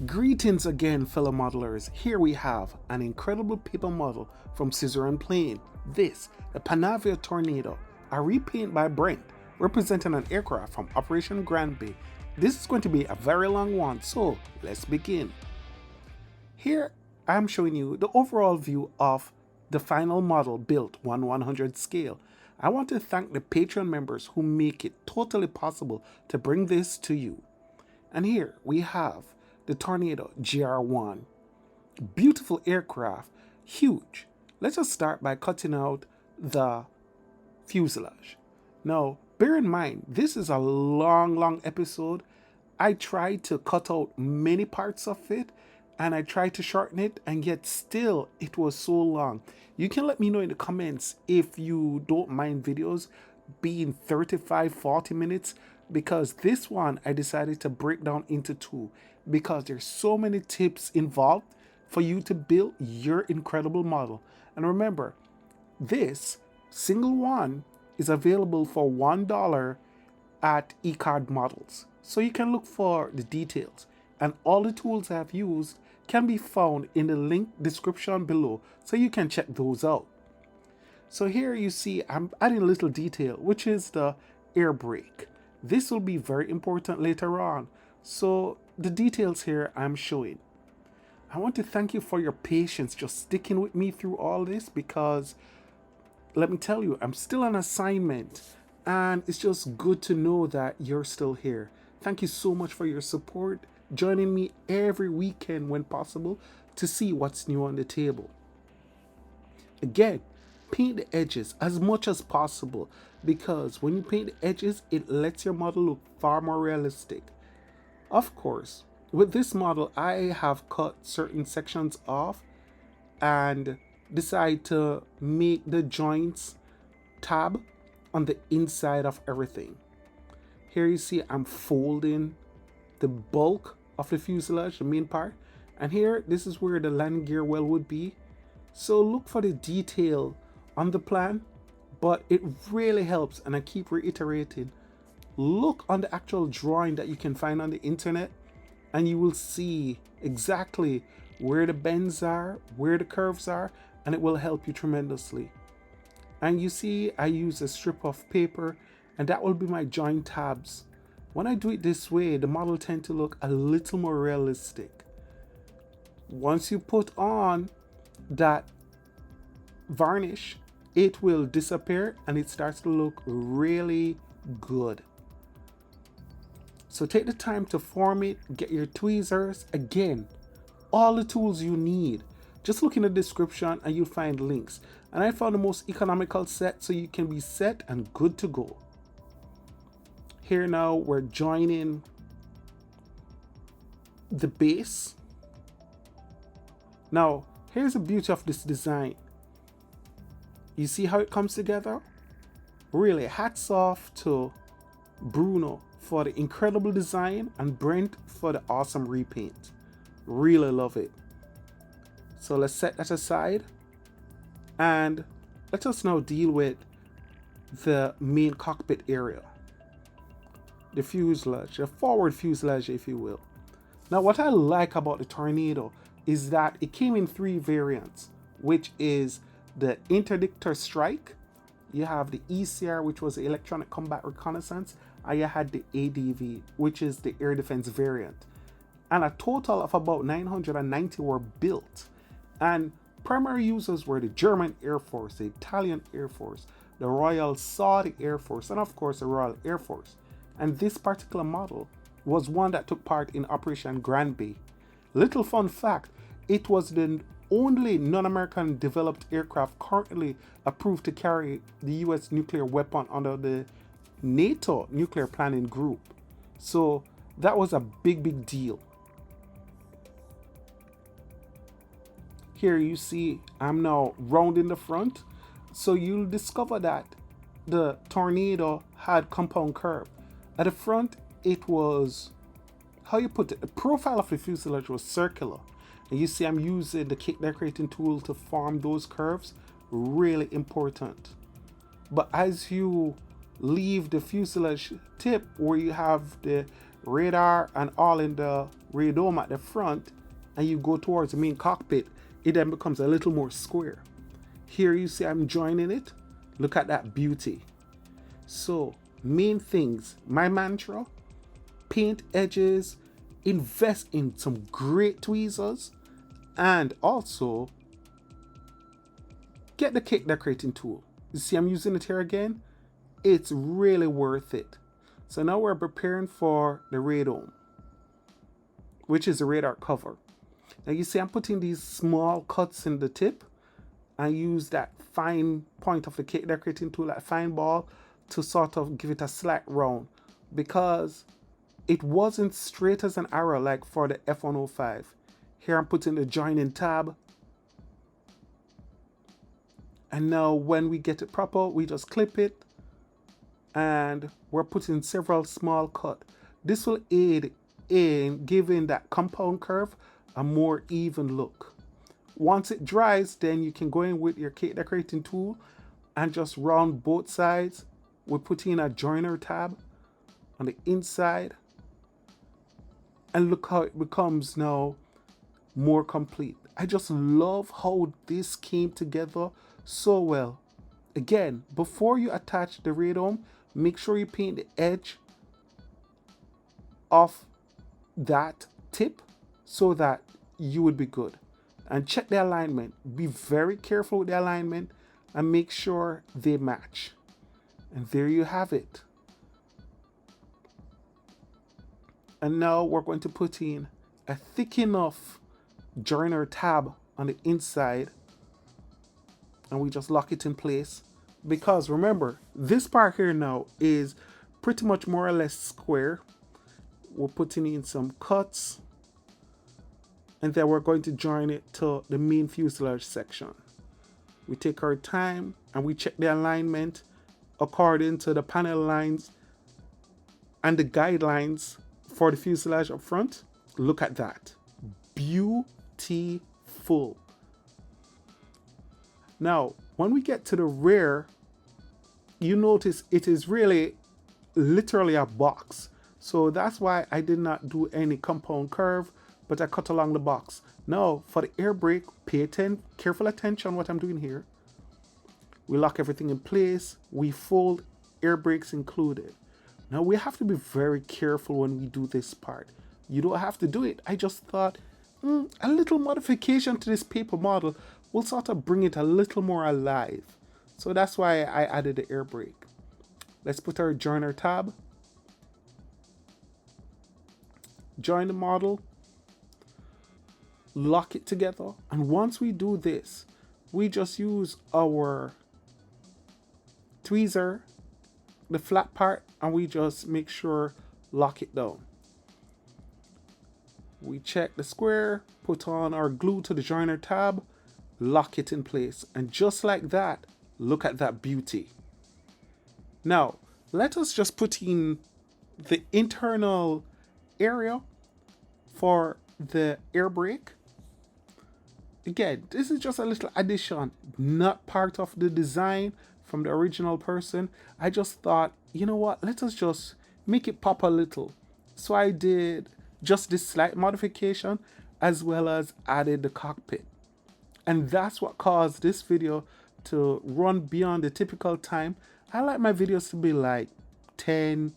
Greetings again, fellow modelers. Here we have an incredible paper model from Scissor and Plane. This, the Panavia Tornado, a repaint by Brent, representing an aircraft from Operation Granby. This is going to be a very long one, so let's begin. Here I'm showing you the overall view of the final model built 1/100 scale. I want to thank the Patreon members who make it totally possible to bring this to you. And here we have the Tornado GR1. Beautiful aircraft, huge. Let's just start by cutting out the fuselage. Now, bear in mind, this is a long episode. I tried to cut out many parts of it and I tried to shorten it, and yet still it was so long. You can let me know in the comments if you don't mind videos being 35-40 minutes, because this one I decided to break down into two because there's so many tips involved for you to build your incredible model. And remember, this single one is available for $1 at eCard Models, so you can look for the details, and all the tools I've used can be found in the link description below, so you can check those out. So here you see I'm adding a little detail, which is the Airbrake. This will be very important later on, so the details here I'm showing. I want to thank you for your patience just sticking with me through all this, because let me tell you, I'm still on assignment and it's just good to know that you're still here. Thank you so much for your support, joining me every weekend when possible to see what's new on the table. Again, paint the edges as much as possible, because when you paint the edges, it lets your model look far more realistic. Of course, with this model, I have cut certain sections off and decide to make the joints tab on the inside of everything. Here you see I'm folding the bulk of the fuselage, the main part, and here this is where the landing gear well would be. So look for the detail on the plan, but it really helps, and I keep reiterating, look on the actual drawing that you can find on the internet, and you will see exactly where the bends are, where the curves are, and it will help you tremendously. And you see I use a strip of paper, and that will be my joint tabs. When I do it this way, the model tends to look a little more realistic. Once you put on that varnish, it will disappear and it starts to look really good. So take the time to form it, get your tweezers. Again, all the tools you need. Just look in the description and you'll find links. And I found the most economical set so you can be set and good to go. Here now we're joining the base. Now, here's the beauty of this design. You see how it comes together? Really, hats off to Bruno for the incredible design and Brent for the awesome repaint. Really love it. So let's set that aside and let us now deal with the main cockpit area. The fuselage, the forward fuselage, if you will. Now, what I like about the Tornado is that it came in three variants, which is the Interdictor Strike. You have the ECR, which was the Electronic Combat Reconnaissance, and you had the ADV, which is the Air Defense variant. And a total of about 990 were built. And primary users were the German Air Force, the Italian Air Force, the Royal Saudi Air Force, and of course the Royal Air Force. And this particular model was one that took part in Operation Granby. Little fun fact, it was the only non-American developed aircraft currently approved to carry the US nuclear weapon under the NATO nuclear planning group. So that was a big deal. Here you see I'm now rounding the front, so you'll discover that the Tornado had compound curve. At the front, it was, how you put it, the profile of the fuselage was circular. And you see I'm using the cake decorating tool to form those curves. Really important. But as you leave the fuselage tip where you have the radar and all in the radome at the front and you go towards the main cockpit, it then becomes a little more square. Here you see I'm joining it. Look at that beauty. So main things, my mantra: paint edges, invest in some great tweezers, and also get the cake decorating tool. You see I'm using it here again. It's really worth it. So now we're preparing for the radome, which is the radar cover. Now you see I'm putting these small cuts in the tip. I use that fine point of the cake decorating tool, that fine ball, to sort of give it a slight round, because it wasn't straight as an arrow like for the F105. Here I'm putting the joining tab. And now when we get it proper, we just clip it. And we're putting several small cuts. This will aid in giving that compound curve a more even look. Once it dries, then you can go in with your cake decorating tool and just round both sides. We're putting a joiner tab on the inside. And look how it becomes now more complete. I just love how this came together so well. Again, before you attach the radome, make sure you paint the edge of that tip so that you would be good. And check the alignment. Be very careful with the alignment and make sure they match. And there you have it. And now we're going to put in a thick enough joiner tab on the inside, and we just lock it in place. Because remember, this part here now is pretty much more or less square. We're putting in some cuts, and then we're going to join it to the main fuselage section. We take our time and we check the alignment according to the panel lines and the guidelines for the fuselage up front. Look at that. Beautiful. Now, when we get to the rear, you notice it is really literally a box. So that's why I did not do any compound curve, but I cut along the box. Now, for the air brake, pay careful attention what I'm doing here. We lock everything in place. We fold, air brakes included. Now, we have to be very careful when we do this part. You don't have to do it. I just thought a little modification to this paper model will sort of bring it a little more alive. So that's why I added the air brake. Let's put our joiner tab. Join the model. Lock it together. And once we do this, we just use our tweezer, the flat part, and we just make sure lock it down. We check the square, put on our glue to the joiner tab, lock it in place, and just like that, look at that beauty. Now, let us just put in the internal area for the air brake. Again, this is just a little addition, not part of the design from the original person. I just thought, you know what, let us just make it pop a little. So I did just this slight modification, as well as added the cockpit. And that's what caused this video to run beyond the typical time. I like my videos to be like 10,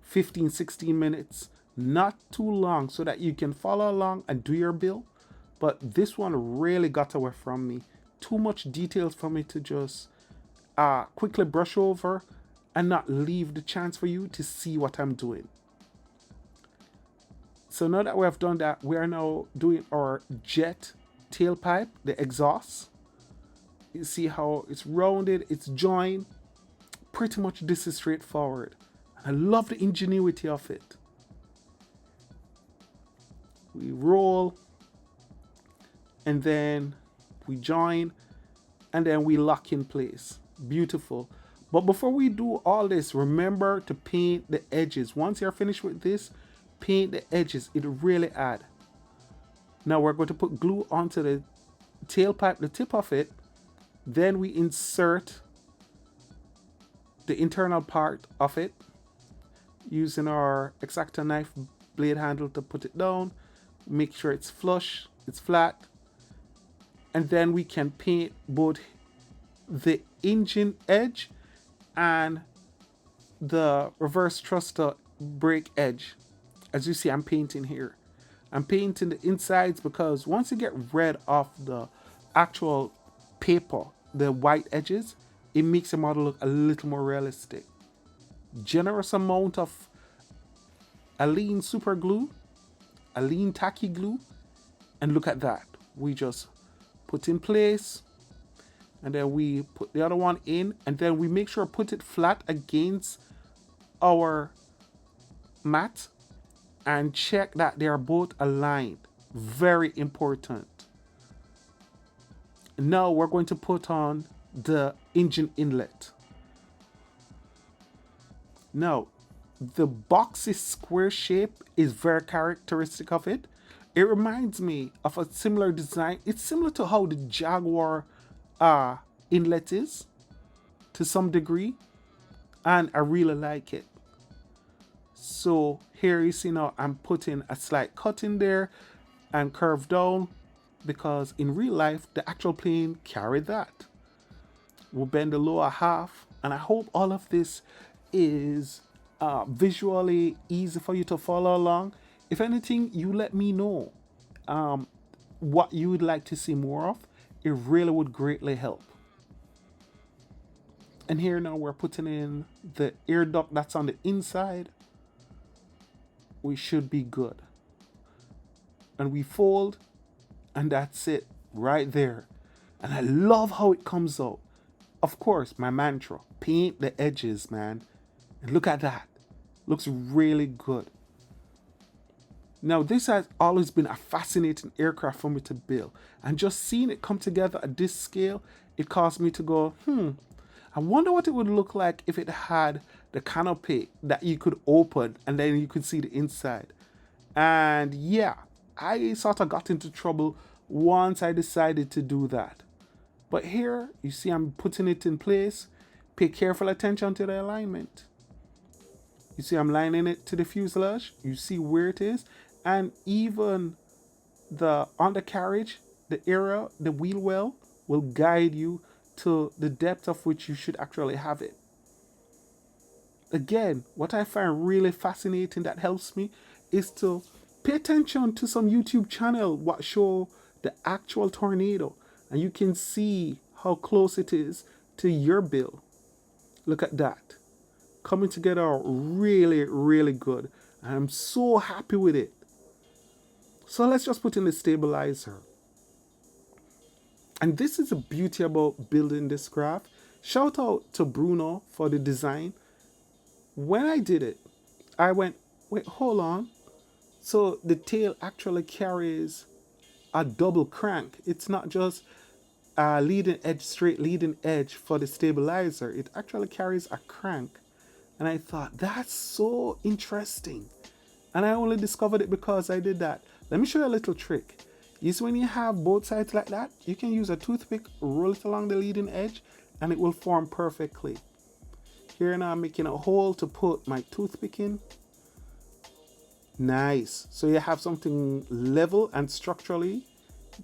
15, 16 minutes, not too long, so that you can follow along and do your build. But this one really got away from me. Too much details for me to just quickly brush over and not leave the chance for you to see what I'm doing. So now that we have done that, we are now doing our jet tailpipe, the exhaust. You see how it's rounded, it's joined. Pretty much this is straightforward. I love the ingenuity of it. We roll, and then we join, and then we lock in place. Beautiful. But before we do all this, remember to paint the edges. Once you're finished with this, paint the edges. It really adds. Now we're going to put glue onto the tailpipe, the tip of it. Then we insert the internal part of it using our X-Acto knife blade handle to put it down, make sure it's flush, it's flat, and then we can paint both the engine edge and the reverse thruster brake edge. As you see, I'm painting here. I'm painting the insides because once you get rid of the actual paper, the white edges, it makes the model look a little more realistic. Generous amount of Alene super glue, Alene tacky glue, and look at that. We just put in place, and then we put the other one in, and then we make sure put it flat against our mat and check that they are both aligned. Very important. Now we're going to put on the engine inlet. Now, the boxy square shape is very characteristic of it. It reminds me of a similar design. It's similar to how the Jaguar inlet is to some degree, and I really like it. So here you see now I'm putting a slight cut in there and curve down because in real life the actual plane carried that. We'll bend the lower half, and I hope all of this is visually easy for you to follow along. If anything, you let me know what you would like to see more of. It really would greatly help. And here now we're putting in the air duct that's on the inside. We should be good. And we fold, and that's it right there. And I love how it comes out. Of course, my mantra, paint the edges, man. And look at that. Looks really good. Now, this has always been a fascinating aircraft for me to build. And just seeing it come together at this scale, it caused me to go, I wonder what it would look like if it had the canopy that you could open and then you could see the inside. And yeah, I sort of got into trouble once I decided to do that. But here, you see I'm putting it in place. Pay careful attention to the alignment. You see I'm lining it to the fuselage. You see where it is. And even the undercarriage, the area, the wheel well will guide you to the depth of which you should actually have it. Again, what I find really fascinating that helps me is to pay attention to some YouTube channel what show the actual tornado, and you can see how close it is to your build. Look at that. Coming together really, really good. And I'm so happy with it. So let's just put in the stabilizer. And this is the beauty about building this craft. Shout out to Bruno for the design. When I did it, I went, wait, hold on. So the tail actually carries a double crank. It's not just a leading edge, straight leading edge for the stabilizer. It actually carries a crank. And I thought, that's so interesting. And I only discovered it because I did that. Let me show you a little trick. You see when you have both sides like that, you can use a toothpick, roll it along the leading edge, and it will form perfectly. Here now I'm making a hole to put my toothpick in. Nice. So you have something level and structurally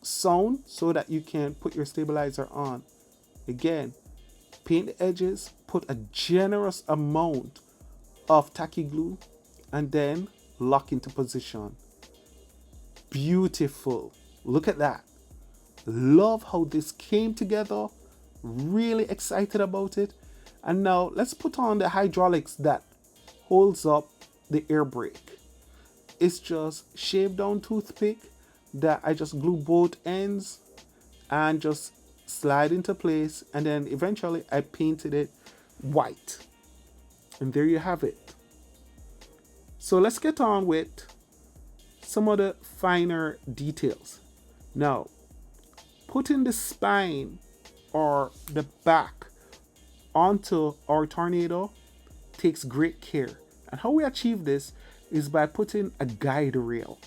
sound so that you can put your stabilizer on. Again, paint the edges, put a generous amount of tacky glue, and then lock into position. Beautiful. Look at that. Love how this came together. Really excited about it. And now let's put on the hydraulics that holds up the air brake. It's just shaved down toothpick that I just glue both ends and just slide into place, and then eventually I painted it white. And there you have it. So let's get on with some of the finer details. Now, putting the spine or the back onto our tornado takes great care. And how we achieve this is by putting a guide rail.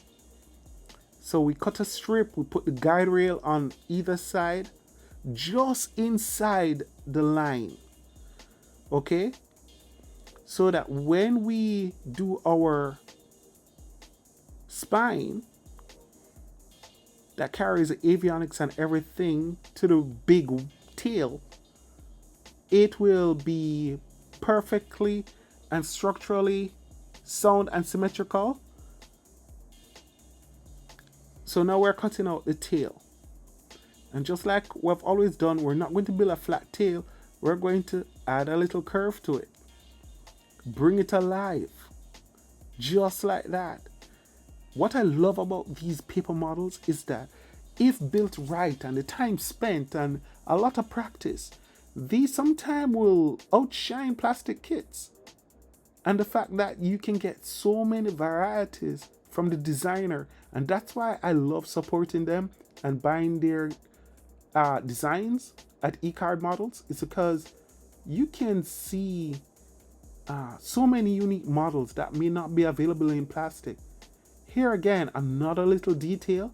So we cut a strip, we put the guide rail on either side, just inside the line. Okay? So that when we do our spine that carries the avionics and everything to the big tail, it will be perfectly and structurally sound and symmetrical. So now we're cutting out the tail. And just like we've always done, we're not going to build a flat tail. We're going to add a little curve to it. Bring it alive. Just like that. What I love about these paper models is that if built right and the time spent and a lot of practice, these sometimes will outshine plastic kits. And the fact that you can get so many varieties from the designer, and that's why I love supporting them and buying their designs at eCard Models, is because you can see so many unique models that may not be available in plastic. Here again, another little detail,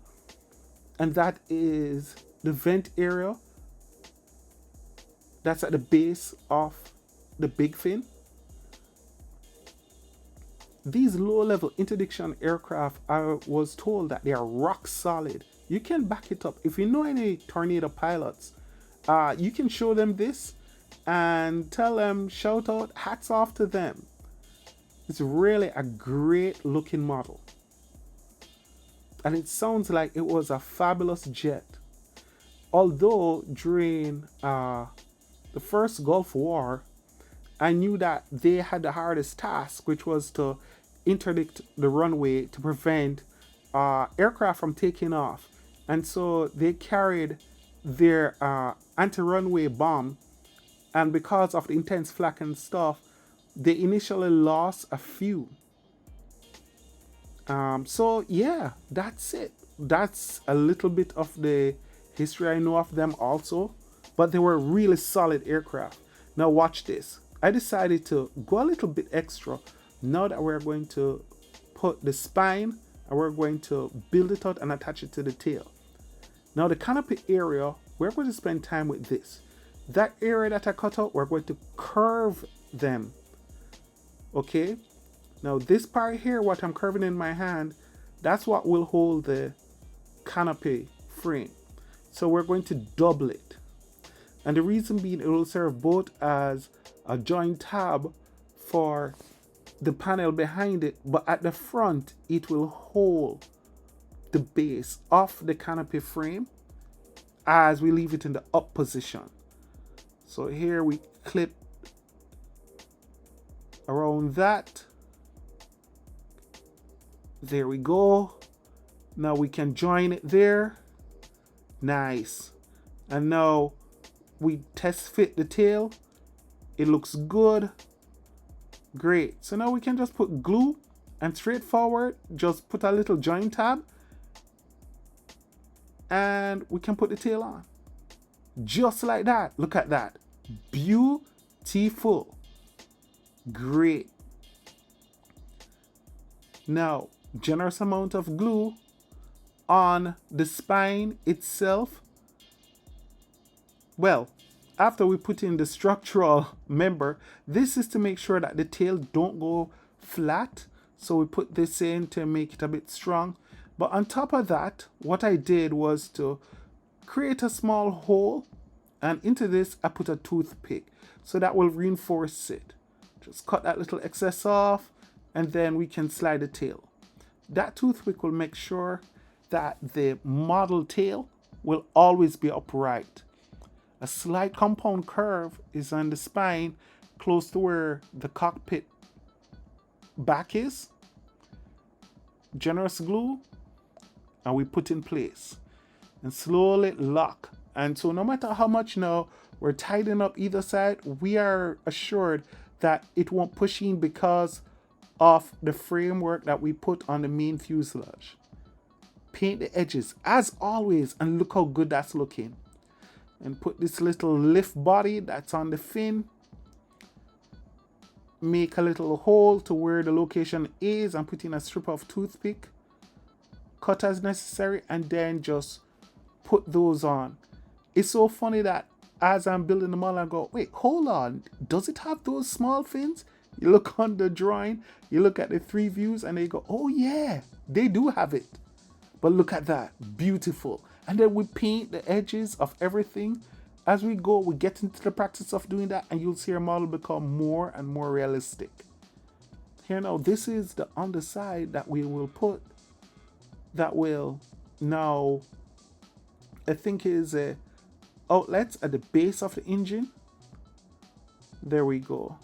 and that is the vent area that's at the base of the big fin. These low-level interdiction aircraft, I was told that they are rock solid. You can back it up. If you know any Tornado pilots, you can show them this and tell them, shout out, hats off to them. It's really a great looking model. And it sounds like it was a fabulous jet. Although during the first Gulf War, I knew that they had the hardest task, which was to interdict the runway to prevent aircraft from taking off. And so they carried their anti-runway bomb, and because of the intense flak and stuff, they initially lost a few. So yeah, that's it. That's a little bit of the history I know of them also, but they were really solid aircraft. Now watch this. I decided to go a little bit extra now that we're going to put the spine and we're going to build it out and attach it to the tail. Now the canopy area, we're going to spend time with this. That area that I cut out, we're going to curve them. Okay? Now this part here, what I'm curving in my hand, that's what will hold the canopy frame. So we're going to double it. And the reason being, it will serve both as a joint tab for the panel behind it, but at the front, it will hold the base of the canopy frame as we leave it in the up position. So here we clip around that. There we go. Now we can join it there. Nice. And now we test fit the tail. It looks good. Great. So now we can just put glue and straightforward, just put a little join tab and we can put the tail on. Just like that. Look at that. Beautiful. Great. Now, generous amount of glue on the spine itself. Well, after we put in the structural member, this is to make sure that the tail don't go flat. So we put this in to make it a bit strong. But on top of that, what I did was to create a small hole, and into this I put a toothpick. So that will reinforce it. Just cut that little excess off, and then we can slide the tail. That toothpick will make sure that the model tail will always be upright. A slight compound curve is on the spine close to where the cockpit back is. Generous glue, and we put in place and slowly lock. And so no matter how much now we're tightening up either side, we are assured that it won't push in because of the framework that we put on the main fuselage. Paint the edges as always, and look how good that's looking. And put this little lift body that's on the fin. Make a little hole to where the location is and put in a strip of toothpick. Cut as necessary, and then just put those on. It's so funny that as I'm building the model, I go, wait, hold on. Does it have those small fins? You look on the drawing, you look at the three views, and they go, oh yeah, They do have it. But look at that. Beautiful. And then we paint the edges of everything. As we go, we get into the practice of doing that, and you'll see our model become more and more realistic. Here now, this is the underside that we will put, that will now, I think is outlets at the base of the engine. There we go.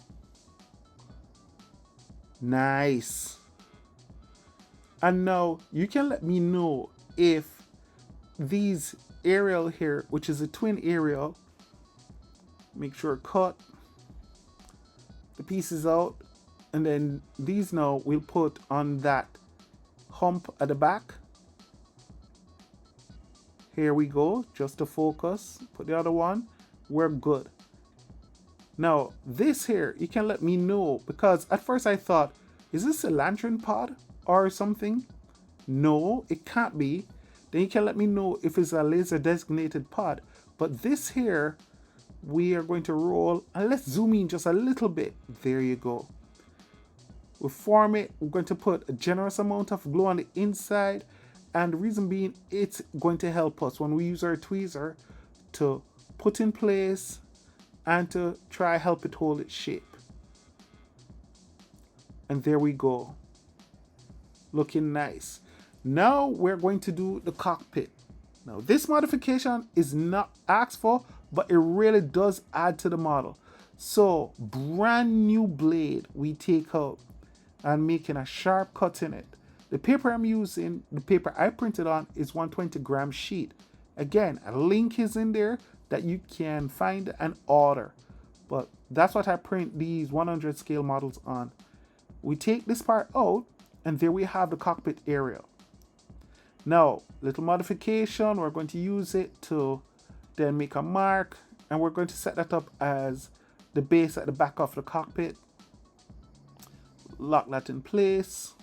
Nice. And now you can let me know if these aerial here, which is a twin aerial, make sure cut the pieces out, and then these now we'll put on that hump at the back. Here we go, just to focus. Put the other one. We're good. Now this here, you can let me know, because at first I thought, is this a lantern pod or something? No, it can't be. Then you can let me know if it's a laser designated pod. But this here, we are going to roll, and let's zoom in just a little bit. There you go. We form it. We're going to put a generous amount of glue on the inside, and the reason being, it's going to help us when we use our tweezer to put in place and to try help it hold its shape. And there we go. Looking nice. Now we're going to do the cockpit. Now this modification is not asked for, but it really does add to the model. So brand new blade we take out and making a sharp cut in it. The paper I'm using, the paper I printed on, is 120-gram sheet. Again, a link is in there that you can find and order. But that's what I print these 100 scale models on. We take this part out, and there we have the cockpit area. Now, little modification, we're going to use it to then make a mark, and we're going to set that up as the base at the back of the cockpit. Lock that in place.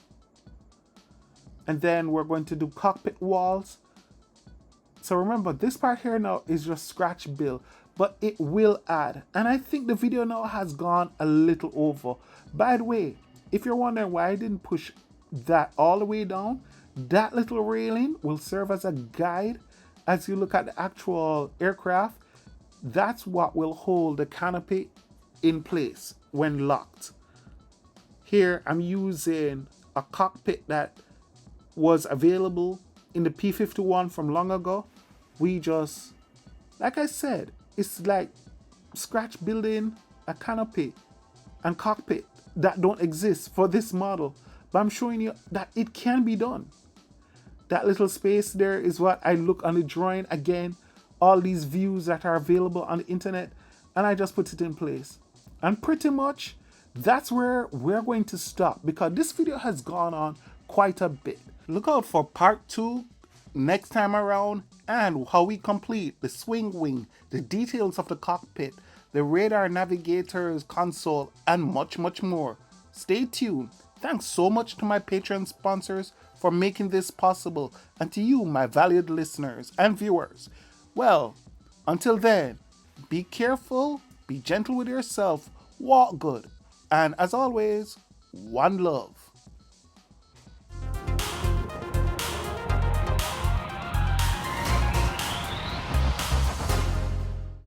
And then we're going to do cockpit walls. So remember, this part here now is just scratch build, but it will add. And I think the video now has gone a little over. By the way, if you're wondering why I didn't push that all the way down, that little railing will serve as a guide as you look at the actual aircraft. That's what will hold the canopy in place when locked. Here I'm using a cockpit that was available in the P51 from long ago. We just, like I said, it's like scratch building a canopy and cockpit that don't exist for this model, but I'm showing you that it can be done. That little space there is what I look on the drawing. Again, all these views that are available on the internet, and I just put it in place. And pretty much that's where we're going to stop, because this video has gone on quite a bit. Look out for part 2 next time around, and how we complete the swing wing, the details of the cockpit, the radar navigator's console, and much more. Stay tuned. Thanks so much to my Patreon sponsors for making this possible, and to you, my valued listeners and viewers. Well, until then, be careful, be gentle with yourself, walk good, and as always, one love.